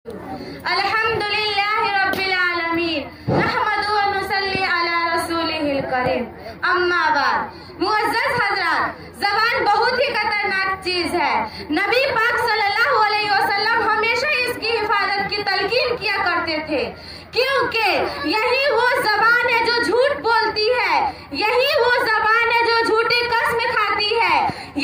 अल्हम्दुलिल्लाहि रब्बिल आलमीन नहमदु व नुसल्ली अला रसूलिहिल करीम। अम्मा बाद, मुअज़्ज़ज़ हज़रात, ज़बान बहुत ही खतरनाक चीज है। नबी पाक सल्लल्लाहु अलैहि वसल्लम हमेशा इसकी हिफाजत की तलकीन किया करते थे, क्योंकि यही वो ज़बान है जो झूठ बोलती है, यही वो ज़बान है जो झूठी कसम खाती है,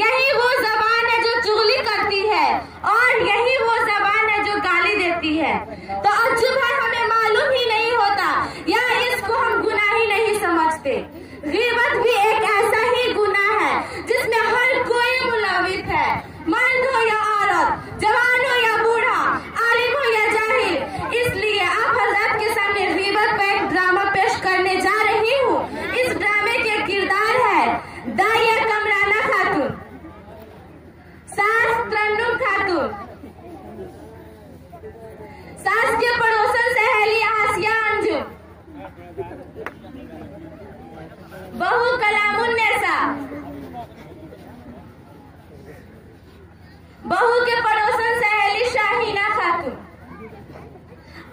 यही वो ज़बान है जो चुगली करती है, और यही वो ज़बान है जो गाली देती है। तो अज्जुब है, हमें मालूम ही नहीं होता या इसको हम गुनाह ही नहीं समझते। ग़ीबत भी एक ऐसा ही गुनाह है जिसमें हर कोई मुलवित है, मर्द हो या औरत, जवान हो या बूढ़ा, आलिम हो या जाहिल। इसलिए आप हज़रात के सामने ग़ीबत पर एक ड्रामा पेश करने जा रही हूँ। इस ड्रामे के किरदार है दाइया कमराना खातून, सास तरन्नुम खातून, सास के पड़ोसन सहेली आसिया अंजुम, बहू कलामुन्नेसा, बहू के पड़ोसन सहेली शाहीना खातून।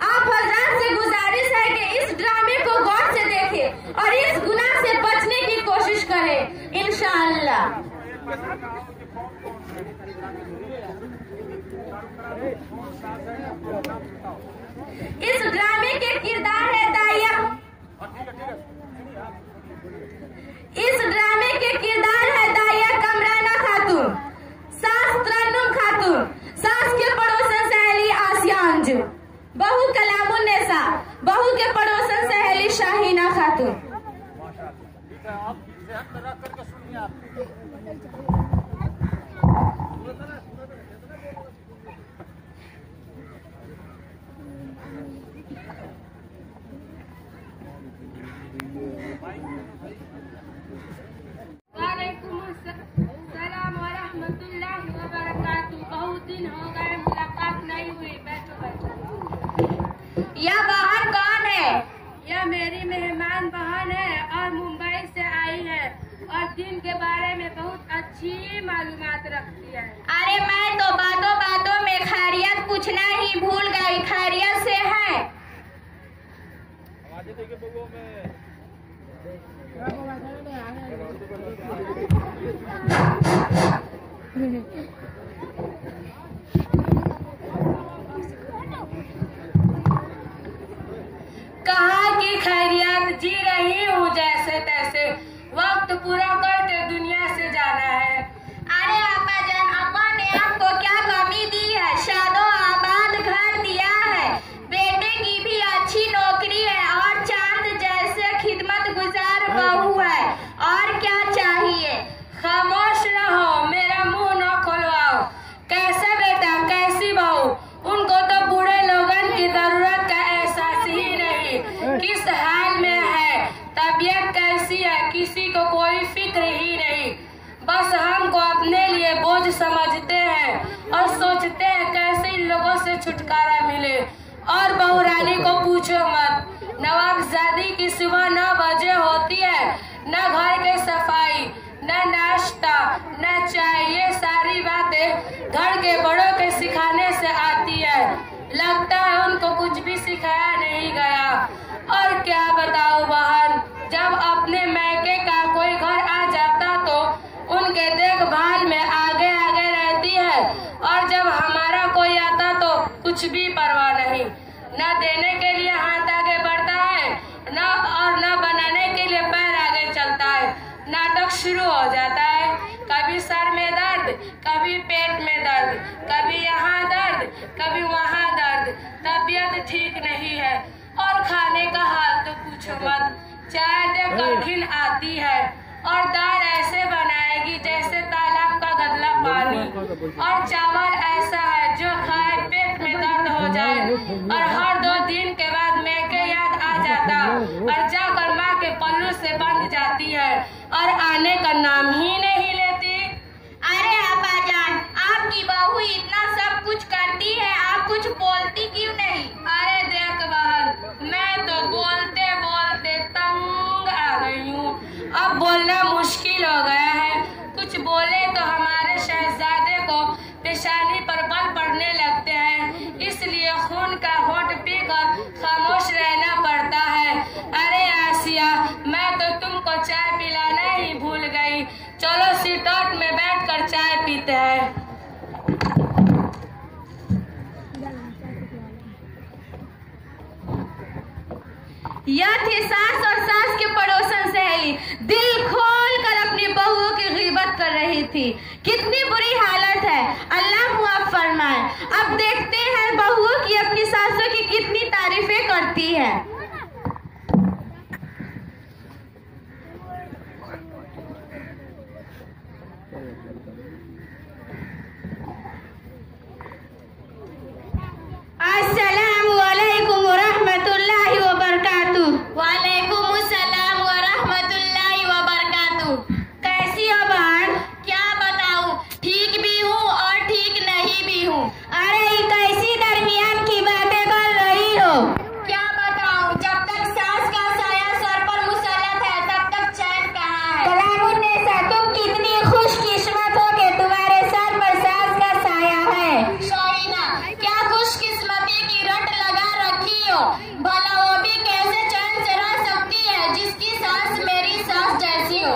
आप हज़रात से गुजारिश है कि इस ड्रामे को गौर से देखें और इस गुनाह से बचने की कोशिश करें, इंशाअल्लाह। इस ड्रामे के किरदार है दाइया, इस ड्रामे के किरदार है दाइया कमराना खातून, सास तरन्नुम खातून, सास के पड़ोसन सहेली आसिया अंजुम, बहू कलामुन्नेसा, बहू के पड़ोसन सहेली शाहीना खातून। सलाम व रहमतुल्लाहि व बरकातुहू। बहुत दिन हो गए, मुलाकात नहीं हुई। बैठो बैठो। यह बहन कौन है? यह मेरी मेहमान बहन है और मुंबई से आई है और दिन के बारे में बहुत अच्छी मालूमात रखती है। अरे मैं तो बातों बातों में खैरियत पूछना ही भूल गई। खैरियत से है? कहा कि खैरियत, जी रही हूँ जैसे तैसे, वक्त पूरा करके दुनिया से जाना है। अरे आपा जान, अम्मा ने आपको क्या कमी दी है? शादो आबाद घर दिया है, बेटे की भी अच्छी नौकरी है और चांद जैसे खिदमत गुजार बहू है, और क्या चाहिए? खामोश रहो, मेरा मुंह न खुलवाओ। कैसे बेटा, कैसी बहू? उनको तो बूढ़े लोगन की जरूरत का एहसास ही नहीं। किस हाल में है, तबीयत कैसी है, किसी को कोई फिक्र ही नहीं। बस हमको अपने लिए बोझ समझते हैं और सोचते हैं कैसे इन लोगों से छुटकारा मिले। और बहू रानी को पूछो मत, नवाबजादी की सुबह 9 बजे होती है, न घर की सफाई, न नाश्ता, न चाय, ये सारी बातें घर के बड़ों के सिखाने से आती है। लगता है उनको कुछ भी सिखाया नहीं गया। और क्या बताऊं बहन, जब अपने मैके का कोई घर आ जाता तो उनके देखभाल में आगे आगे रहती है, और जब हमारा कोई आता तो कुछ भी परवाह नहीं। न देने के लिए हाथ आगे बढ़ता है, न बनाने के लिए पैर आगे चलता है। नाटक शुरू हो जाता है, कभी सर में दर्द, कभी पेट में दर्द, कभी यहाँ दर्द, कभी वहाँ दर्द। तबीयत ठीक नहीं है और खाने का हाल तो पूछो मत। चाय देख कठिन आती है और दाल ऐसे बनाएगी जैसे तालाब का गदला पानी, और चावल ऐसा है जो खाए पेट में दर्द हो जाए, और हर 2 दिन के बाद मैके याद आ जाता और जाकर माँ के पल्लू से बंध जाती है और आने का नाम ही नहीं लेती। अरे आपा जान, आपकी बहू इतना सब कुछ करती है, आप कुछ बोलती क्यों नहीं? अरे देख बहन, मैं तो बोलते बोलते तंग आ गई हूँ। अब बोलना मुश्किल हो गया है। कुछ बोले तो हमारे शहजादे को पेशानी पर बल पड़ने लगते हैं, इसलिए खून यह थी सास और सास के पड़ोसन सहेली, दिल खोल कर अपनी बहुओं की गीबत कर रही थी। कितनी बुरी हालत है, अल्लाह मुआफ फरमाए। अब देखते हैं बहुओं की अपनी सासों की कितनी तारीफें करती है। अस्सलामु अलैकुम व रहमतुल्लाहि व बरकातुहू। वालेकुम अस्सलाम व रहमतुल्लाहि व बरकातुहू। कैसी हो बहन? क्या बताऊं, ठीक भी हूँ और ठीक नहीं भी हूँ। अरे ये कैसी दरमियान की बातें कर रही हो? क्या बताऊं, जब तक सास का साया सर पर मुसल्लत है तब तक चैन कहाँ है। कलामुन्नेसा, तुम कितनी खुशकिस्मत हो कि तुम्हारे सर पर सास का साया है। शौरीना, क्या खुशकिस्मती की रट लगा रखी हो। भला वो भी कैसे चैन से रह सकती है जिसकी सास मेरी सास जैसी हो।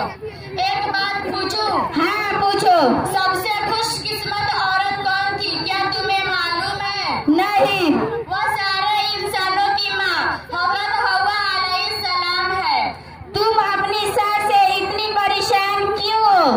एक बात पूछूं? हाँ पूछो। सबसे खुशकिस्मत औरत कौन थी, क्या तुम्हें मालूम है? नहीं। वो सारे इंसानों की माँ हज़रत हव्वा अलैहिस्सलाम है। तुम अपनी सास से इतनी परेशान क्यों हो?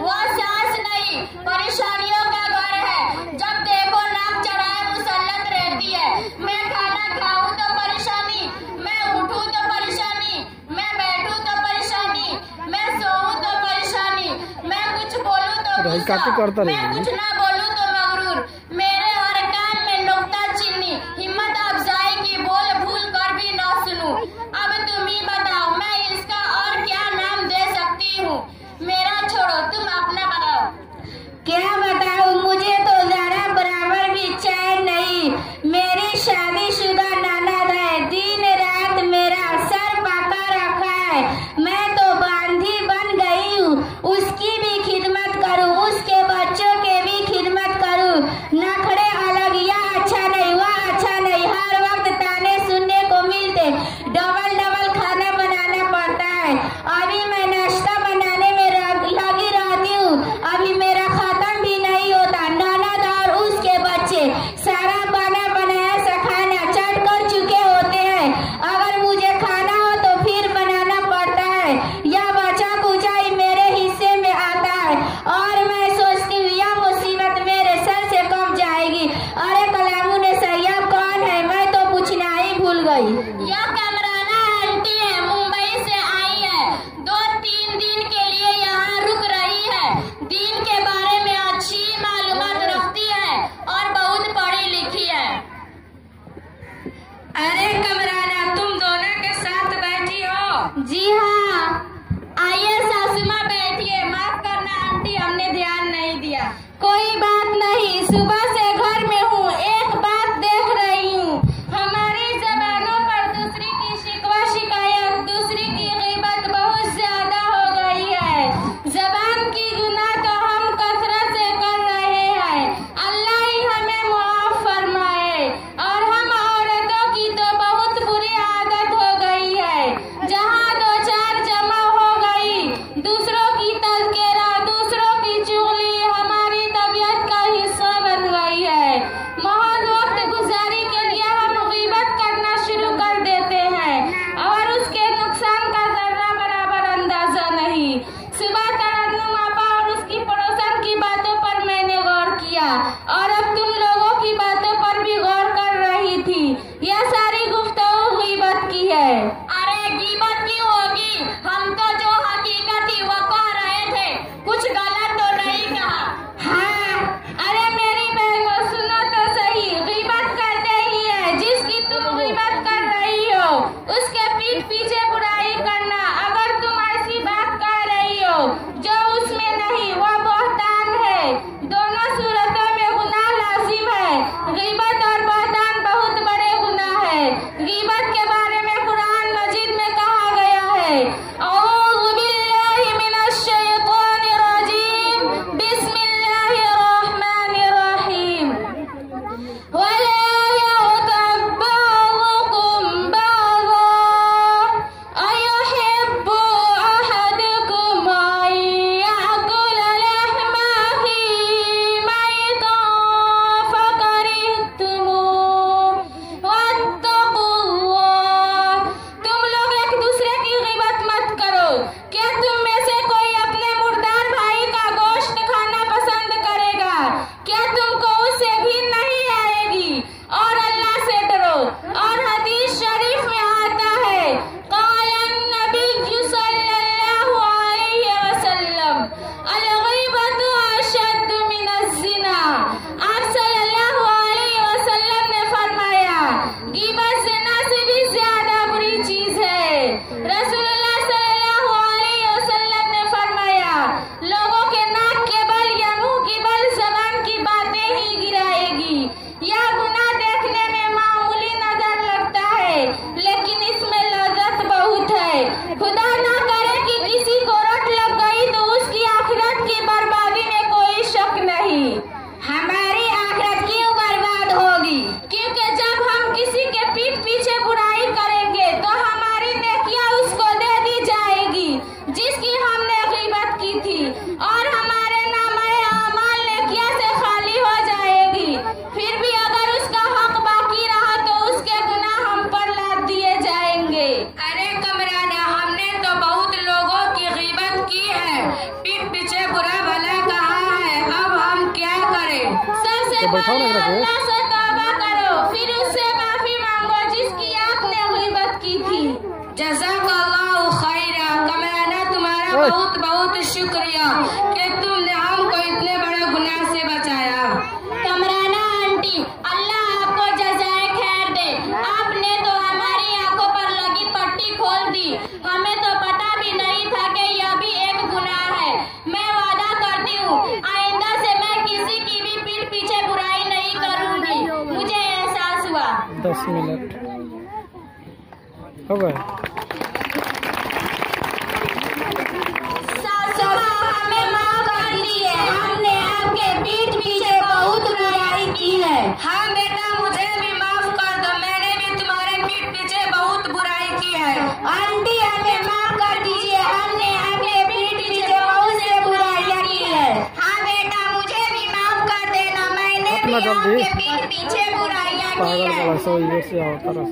वो सास नहीं, परेशानियों का घर है। जब देखो नाक चढ़ाए मुसल्लत रहती है। मैं खाना खाऊं तो परेशानी, मैं उठूं तो परेशानी, मैं बैठूं तो परेशानी, मैं सोऊं तो परेशानी, मैं कुछ बोलूं तो गुस्सा, मैं कुछ ना बोलूं तो मगरूर। मेरे हर काम में नुक्ता चीनी, हिम्मत अफजाई की बोल भूल कर भी ना सुनूं। अब तुम ही बताओ, मैं इसका और क्या नाम दे सकती हूँ। मेरा छोड़ो, तुम अपना बताओ। क्या बताऊं, मुझे तो जरा बराबर भी चैन नहीं। मेरी शादीशुदा ननद है, दिन रात मेरा सर पका रखा है। मैं तो बांधी बन गई हूँ, उसकी भी खिदमत करूँ, उसके बच्चों के भी खिदमत करूँ। नखरे अलग, यह अच्छा नहीं वह अच्छा नहीं, हर वक्त ताने सुनने को मिलते। डबल डबल खाना बनाना पड़ता है। अभी मैं नाश्ता बनाने में लगी रहती हूँ, अभी मेरा खत्म भी नहीं होता। ननद और उसके बच्चे सारा बना बनाया सा खाना चट कर चुके होते हैं। अगर मुझे खाना हो तो फिर बनाना पड़ता है। यह बचा कुचा ही मेरे हिस्से में आता है और मैं सोचती हूँ यह मुसीबत मेरे सर से कब जाएगी। अरे कलामुन्नेसा, यह कौन है? मैं तो पूछना ही भूल गई। यह कमराना आंटी है, मुंबई से आई है। 2-3 दिन के लिए यहाँ रुक रही है। दीन के बारे में अच्छी मालूमात रखती है और बहुत पढ़ी लिखी है। अरे कमराना, तुम दोनों के साथ बैठी हो? जी हाँ। आइए सासू माँ बैठिए। माफ करना आंटी, हमने ध्यान नहीं दिया। कोई बात नहीं, सुबह से घर में हूँ। एक बात देख रही हूँ, हमारी जबानों पर दूसरी की शिकवा शिकायत, दूसरी की गीबत बहुत ज्यादा हो गई है। जबान की गुनाह तो हम कसरत से कर रहे हैं, अल्लाह ही हमें मुआफ फरमाए। और हम औरतों की तो बहुत बुरी आदत हो गई है, जहाँ दो चार जमा हो गई, दूसरों की तज़किरा, दूसरों की चुगली हमारी तबीयत का हिस्सा बन गई है। महज वक्त गुजारी के लिए हम गीबत करना शुरू कर देते हैं और उसके नुकसान का जर्रा बराबर अंदाजा नहीं। सुबह तरन्नुम आपा और उसकी पड़ोसन की बातों पर मैंने गौर किया और अब तुम लोगों की बातों पर भी गौर कर रही थी। यह सारी गुफ्तगू गीबत की है। अरे गीबत की होगी, हम तो जो हकीकत थी वो कह रहे थे, कुछ गलत तो नहीं कहा। हाँ, अरे मेरी बहनों सुनो तो सही, गीबत करते ही है। जिसकी तुम गीबत कर रही हो उसके पीठ पीछे बुराई करना। अगर तुम ऐसी बात कह रही हो जो उसमें नहीं, वह बहतान है। दोनों सूरतों में गुनाह लाजिम है। गीबत और बहतान बहुत बड़े गुनाह है। गीबत के बारे में कुरान मजीद में कहा गया है, औज़ु बिल्लाहि मिनश शैतानिर रजीम, बिस्मिल्लाहिर रहमानिर रहीम। वला यग़्तब बअ्ज़ुकुम बअ्ज़ा 10 मिनट हो गए। हमें माफ कर दीजिए, हमने आपके पीठ पीछे बहुत बुराई की है। हाँ बेटा, मुझे भी माफ कर दो, मैंने भी तुम्हारे पीठ पीछे बहुत बुराई की है। आंटी हमें माफ कर दीजिए, हमने आपके पीठ पीछे बहुत से बुराइयां की है। हाँ बेटा, मुझे भी माफ कर देना, मैंने भी आपके पीठ पीछे बुराइयां की है। पागल से आओ तरह